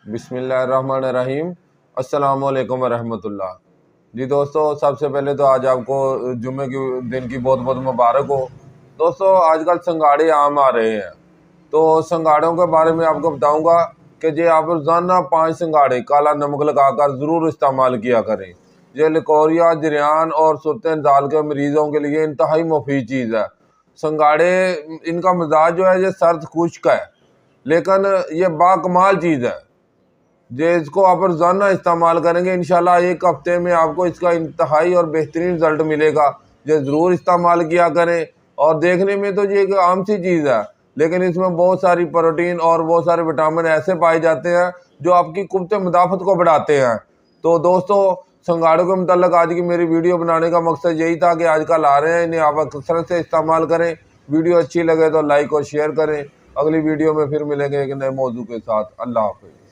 बिस्मिल्लाहिर्रहमानिर्रहीम। अस्सलामु अलैकुम वरहमतुल्लाह। जी दोस्तों, सबसे पहले तो आज आपको जुम्मे के दिन की बहुत बहुत मुबारक हो। दोस्तों, आजकल संगाड़े आम आ रहे हैं, तो संगाड़ों के बारे में आपको बताऊंगा कि जे आप रोज़ाना 5 संगाड़े काला नमक लगाकर ज़रूर इस्तेमाल किया करें। ये लिकोरिया, जरियान और सुर्ते दाल के मरीज़ों के लिए इंतहाई मुफीद चीज़ है। संगाड़े, इनका मिजाज जो है ये सर्द खुश्क है, लेकिन ये बाकमाल चीज़ है। जे इसको आप रोज़ाना इस्तेमाल करेंगे, इंशाल्लाह 1 हफ्ते में आपको इसका इंतहाई और बेहतरीन रिजल्ट मिलेगा। ये ज़रूर इस्तेमाल किया करें। और देखने में तो ये एक आम सी चीज़ है, लेकिन इसमें बहुत सारी प्रोटीन और बहुत सारे विटामिन ऐसे पाए जाते हैं जो आपकी कुव्वत मुदाफ़त को बढ़ाते हैं। तो दोस्तों, संगाड़ों के मुताल्लिक़ आज की मेरी वीडियो बनाने का मकसद यही था कि आजकल आ रहे हैं, इन्हें आप कसरत से इस्तेमाल करें। वीडियो अच्छी लगे तो लाइक और शेयर करें। अगली वीडियो में फिर मिलेंगे एक नए मौजू के साथ। अल्लाह हाफ़िज़।